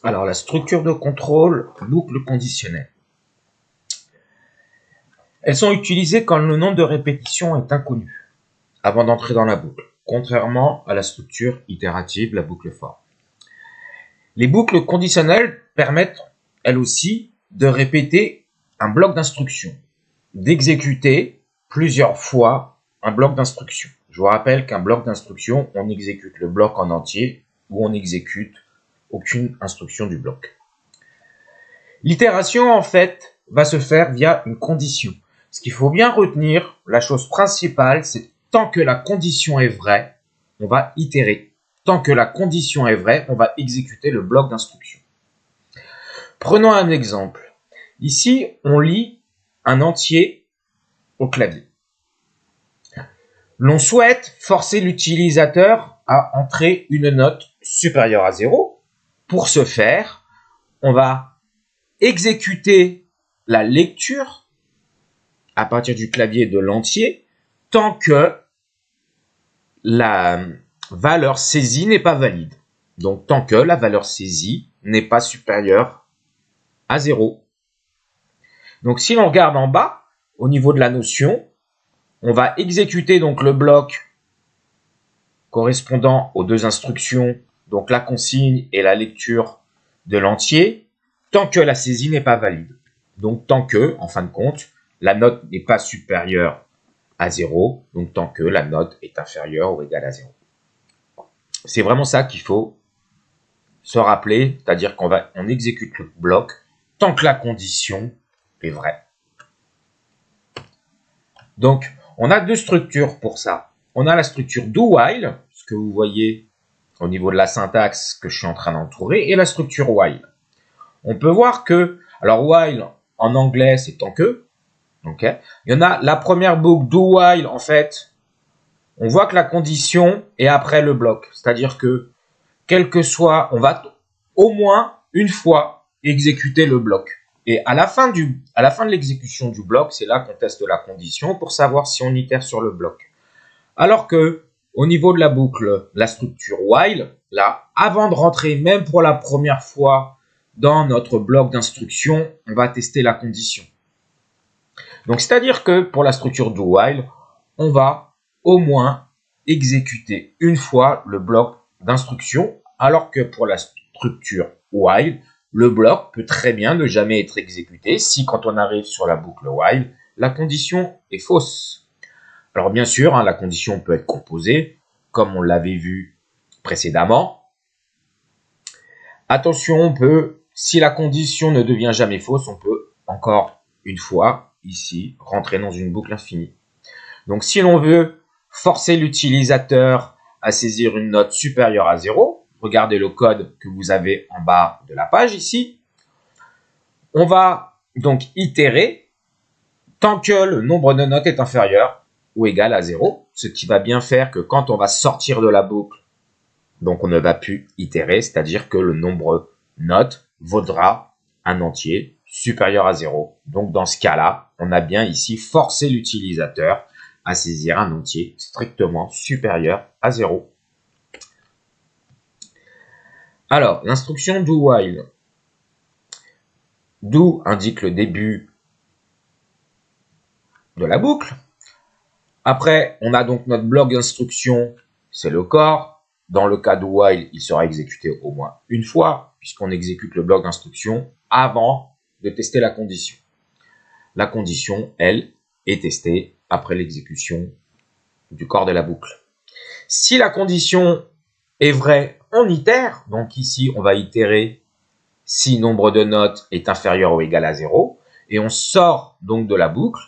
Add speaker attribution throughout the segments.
Speaker 1: Alors, la structure de contrôle, boucle conditionnelle. Elles sont utilisées quand le nombre de répétitions est inconnu, avant d'entrer dans la boucle, contrairement à la structure itérative, la boucle for. Les boucles conditionnelles permettent, elles aussi, de répéter un bloc d'instruction, d'exécuter plusieurs fois un bloc d'instruction. Je vous rappelle qu'un bloc d'instruction, on exécute le bloc en entier ou on n'exécute aucune instruction du bloc. L'itération, en fait, va se faire via une condition. Ce qu'il faut bien retenir, la chose principale, c'est tant que la condition est vraie, on va itérer. Tant que la condition est vraie, on va exécuter le bloc d'instruction. Prenons un exemple. Ici, on lit un entier au clavier. L'on souhaite forcer l'utilisateur à entrer une note supérieure à 0. Pour ce faire, on va exécuter la lecture à partir du clavier de l'entier tant que la valeur saisie n'est pas valide. Donc, tant que la valeur saisie n'est pas supérieure à 0. Donc, si l'on regarde en bas, au niveau de la notion, on va exécuter donc le bloc correspondant aux deux instructions, donc la consigne et la lecture de l'entier, tant que la saisie n'est pas valide. Donc, tant que, en fin de compte, la note n'est pas supérieure à 0, donc tant que la note est inférieure ou égale à 0. C'est vraiment ça qu'il faut se rappeler, c'est-à-dire qu'on exécute le bloc tant que la condition est vraie. Donc, on a deux structures pour ça. On a la structure do while, ce que vous voyez au niveau de la syntaxe que je suis en train d'entourer, et la structure while. On peut voir que, alors while en anglais c'est tant que, okay. Il y en a la première boucle do while, en fait, on voit que la condition est après le bloc, c'est-à-dire que quel que soit, on va au moins une fois exécuter le bloc. Et à la fin de l'exécution du bloc, c'est là qu'on teste la condition pour savoir si on itère sur le bloc. Alors que au niveau de la boucle, la structure while, là, avant de rentrer même pour la première fois dans notre bloc d'instruction, on va tester la condition. Donc, c'est-à-dire que pour la structure do while, on va au moins exécuter une fois le bloc d'instruction, alors que pour la structure while, le bloc peut très bien ne jamais être exécuté si, quand on arrive sur la boucle while, la condition est fausse. Alors bien sûr, la condition peut être composée, comme on l'avait vu précédemment. Attention, si la condition ne devient jamais fausse, on peut encore une fois, ici, rentrer dans une boucle infinie. Donc si l'on veut forcer l'utilisateur à saisir une note supérieure à 0, regardez le code que vous avez en bas de la page ici, on va donc itérer tant que le nombre de notes est inférieur ou égal à 0, ce qui va bien faire que quand on va sortir de la boucle, donc on ne va plus itérer, c'est-à-dire que le nombre de notes vaudra un entier supérieur à 0. Donc dans ce cas-là, on a bien ici forcé l'utilisateur à saisir un entier strictement supérieur à 0. Alors, l'instruction do while. Do indique le début de la boucle. Après, on a donc notre bloc d'instruction, c'est le corps. Dans le cas do while, il sera exécuté au moins une fois, puisqu'on exécute le bloc d'instruction avant de tester la condition. La condition, elle, est testée après l'exécution du corps de la boucle. Si la condition est vraie, on itère. Donc ici, on va itérer si nombre de notes est inférieur ou égal à 0. Et on sort donc de la boucle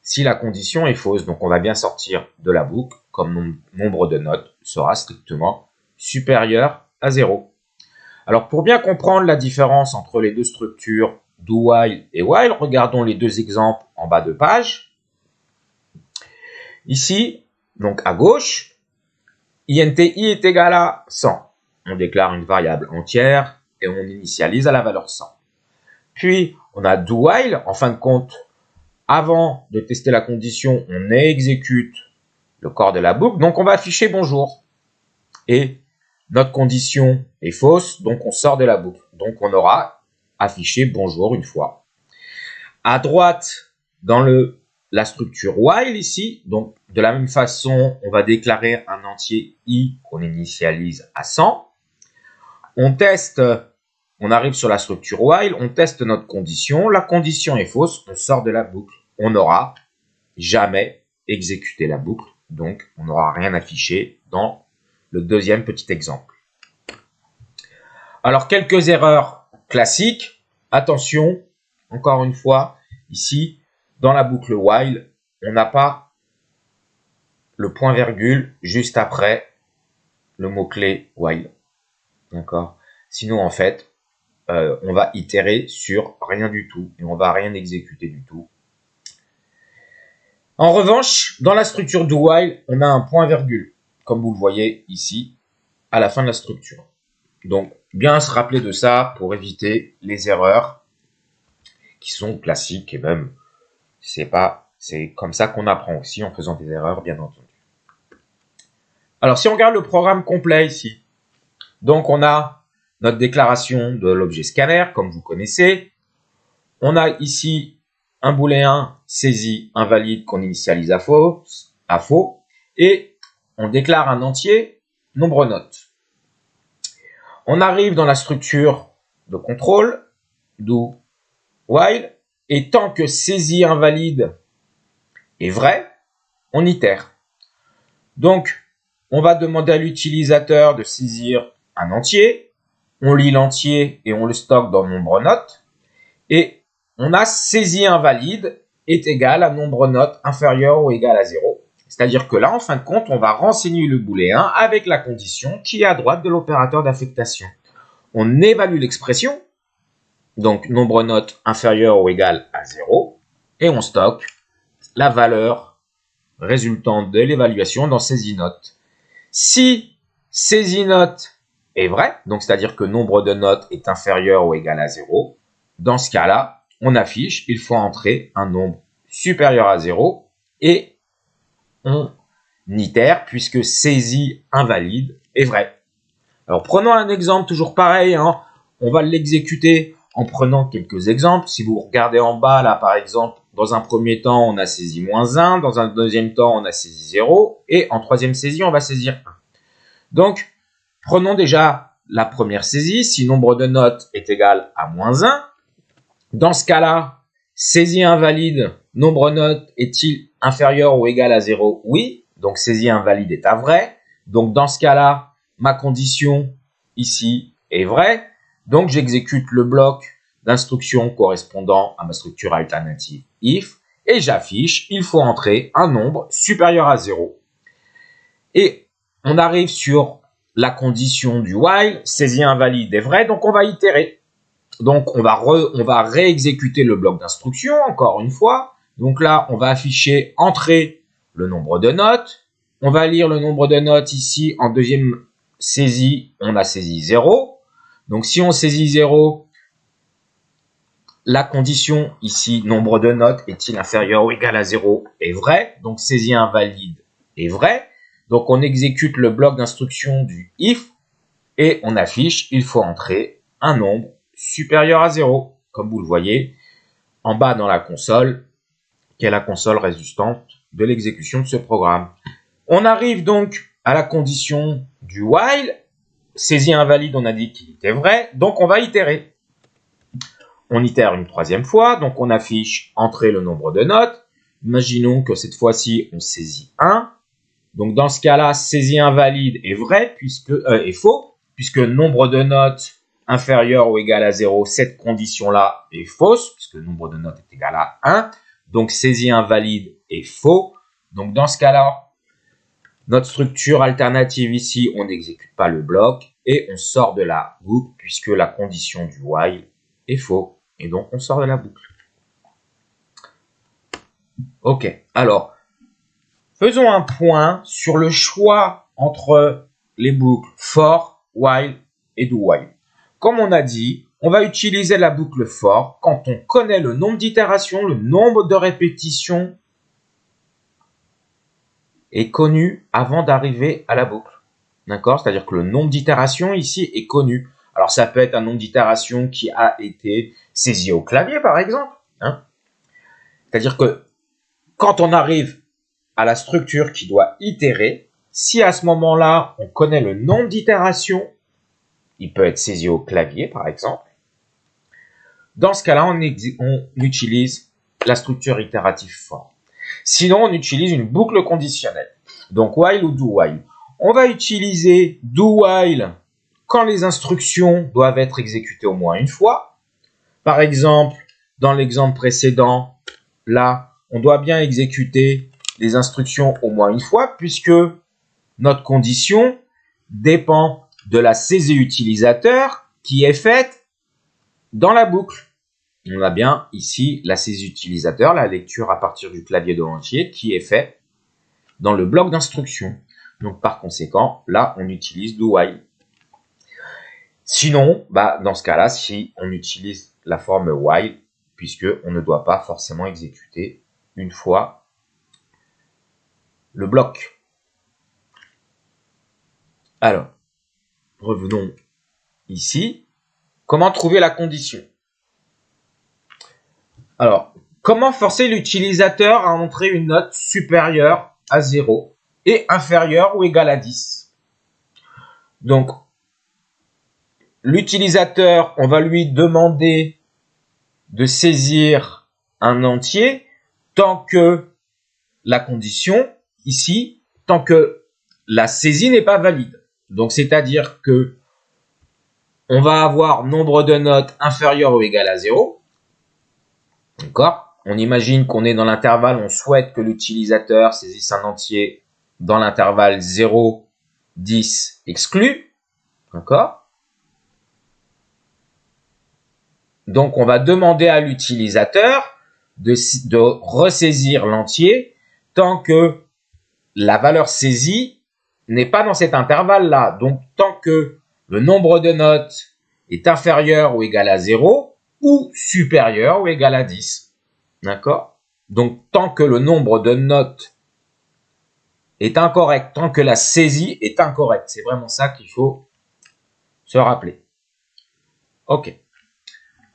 Speaker 1: si la condition est fausse. Donc on va bien sortir de la boucle comme nombre de notes sera strictement supérieur à 0. Alors pour bien comprendre la différence entre les deux structures do while et while, regardons les deux exemples en bas de page. Ici, donc à gauche, INTI est égal à 100. On déclare une variable entière et on initialise à la valeur 100. Puis, on a do while. En fin de compte, avant de tester la condition, on exécute le corps de la boucle. Donc, on va afficher bonjour. Et notre condition est fausse, donc on sort de la boucle. Donc on aura affiché bonjour une fois. À droite, dans la structure while ici, donc de la même façon, on va déclarer un entier i qu'on initialise à 100. On teste, on arrive sur la structure while, on teste notre condition, la condition est fausse, on sort de la boucle. On n'aura jamais exécuté la boucle, donc on n'aura rien affiché dans le deuxième petit exemple. Alors, quelques erreurs classiques. Attention, encore une fois, ici, dans la boucle while, on n'a pas le point-virgule juste après le mot-clé while. D'accord? Sinon, en fait, on va itérer sur rien du tout et on va rien exécuter du tout. En revanche, dans la structure do while, on a un point-virgule, comme vous le voyez ici, à la fin de la structure. Donc, bien se rappeler de ça pour éviter les erreurs qui sont classiques et même, c'est comme ça qu'on apprend aussi en faisant des erreurs, bien entendu. Alors, si on regarde le programme complet ici, donc on a notre déclaration de l'objet scanner, comme vous connaissez. On a ici un booléen saisi invalide qu'on initialise à faux, et on déclare un entier nombre note. On arrive dans la structure de contrôle, do while, et tant que saisi invalide est vrai, on itère. Donc, on va demander à l'utilisateur de saisir un entier, on lit l'entier et on le stocke dans nombre note, et on a saisi invalide est égal à nombre note inférieur ou égal à 0. C'est-à-dire que là, en fin de compte, on va renseigner le booléen avec la condition qui est à droite de l'opérateur d'affectation. On évalue l'expression, donc nombre note inférieur ou égal à 0, et on stocke la valeur résultante de l'évaluation dans saisinote. Si saisinote est vrai, donc c'est-à-dire que nombre de notes est inférieur ou égal à 0, dans ce cas-là, on affiche, il faut entrer un nombre supérieur à 0 et on itère puisque saisi invalide est vrai. Alors prenons un exemple toujours pareil, hein. On va l'exécuter en prenant quelques exemples. Si vous regardez en bas, là par exemple, dans un premier temps, on a saisi -1, dans un deuxième temps, on a saisi 0, et en troisième saisie, on va saisir 1. Donc, prenons déjà la première saisie. Si nombre de notes est égal à -1, dans ce cas-là, saisie invalide, nombre note est-il inférieur ou égal à 0? Oui, donc saisie invalide est à vrai. Donc dans ce cas-là, ma condition ici est vraie. Donc j'exécute le bloc d'instruction correspondant à ma structure alternative if et j'affiche, il faut entrer un nombre supérieur à 0. Et on arrive sur la condition du while, saisie invalide est vrai, donc on va itérer. Donc, on va réexécuter le bloc d'instruction, encore une fois. Donc là, on va afficher entrer le nombre de notes. On va lire le nombre de notes ici. En deuxième saisie, on a saisi 0. Donc, si on saisit 0, la condition ici, nombre de notes est-il inférieur ou égal à 0 est vrai. Donc, saisie invalide est vrai. Donc, on exécute le bloc d'instruction du if et on affiche, il faut entrer un nombre supérieur à 0, comme vous le voyez en bas dans la console, qui est la console résultante de l'exécution de ce programme. On arrive donc à la condition du while. Saisie invalide, on a dit qu'il était vrai, donc on va itérer. On itère une troisième fois, donc on affiche entrer le nombre de notes. Imaginons que cette fois-ci, on saisit 1. Donc dans ce cas-là, saisie invalide est vrai, est faux, puisque nombre de notes inférieur ou égal à 0, cette condition-là est fausse, puisque le nombre de notes est égal à 1. Donc, saisie invalide est faux. Donc, dans ce cas-là, notre structure alternative ici, on n'exécute pas le bloc et on sort de la boucle, puisque la condition du while est faux. Et donc, on sort de la boucle. Ok, alors, faisons un point sur le choix entre les boucles for, while et do while. Comme on a dit, on va utiliser la boucle for quand on connaît le nombre d'itérations, le nombre de répétitions est connu avant d'arriver à la boucle. D'accord? C'est-à-dire que le nombre d'itérations ici est connu. Alors, ça peut être un nombre d'itérations qui a été saisi au clavier, par exemple. Hein? C'est-à-dire que quand on arrive à la structure qui doit itérer, si à ce moment-là, on connaît le nombre d'itérations, il peut être saisi au clavier, par exemple. Dans ce cas-là, on utilise la structure itérative for. Sinon, on utilise une boucle conditionnelle. Donc, while ou do while. On va utiliser do while quand les instructions doivent être exécutées au moins une fois. Par exemple, dans l'exemple précédent, là, on doit bien exécuter les instructions au moins une fois puisque notre condition dépend de la saisie utilisateur qui est faite dans la boucle. On a bien ici la saisie utilisateur, la lecture à partir du clavier de l'entier qui est fait dans le bloc d'instruction. Donc par conséquent, là on utilise do while. Sinon, dans ce cas-là, si on utilise la forme while, puisque on ne doit pas forcément exécuter une fois le bloc. Alors, revenons ici. Comment trouver la condition? Alors, comment forcer l'utilisateur à entrer une note supérieure à 0 et inférieure ou égale à 10? Donc, l'utilisateur, on va lui demander de saisir un entier tant que la condition, ici, tant que la saisie n'est pas valide. Donc, c'est-à-dire que on va avoir nombre de notes inférieur ou égal à 0. D'accord? On imagine qu'on est dans l'intervalle, on souhaite que l'utilisateur saisisse un entier dans l'intervalle 0, 10 exclu. D'accord? Donc, on va demander à l'utilisateur de ressaisir l'entier tant que la valeur saisie n'est pas dans cet intervalle-là. Donc, tant que le nombre de notes est inférieur ou égal à 0 ou supérieur ou égal à 10. D'accord? Donc, tant que le nombre de notes est incorrect, tant que la saisie est incorrecte. C'est vraiment ça qu'il faut se rappeler. OK.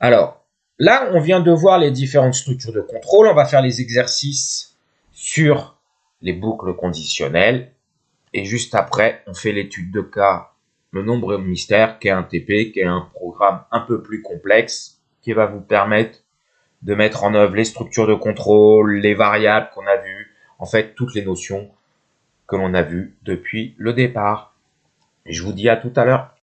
Speaker 1: Alors, là, on vient de voir les différentes structures de contrôle. On va faire les exercices sur les boucles conditionnelles. Et juste après, on fait l'étude de cas, le nombre mystère, qui est un TP, qui est un programme un peu plus complexe, qui va vous permettre de mettre en œuvre les structures de contrôle, les variables qu'on a vues, en fait, toutes les notions que l'on a vues depuis le départ. Et je vous dis à tout à l'heure.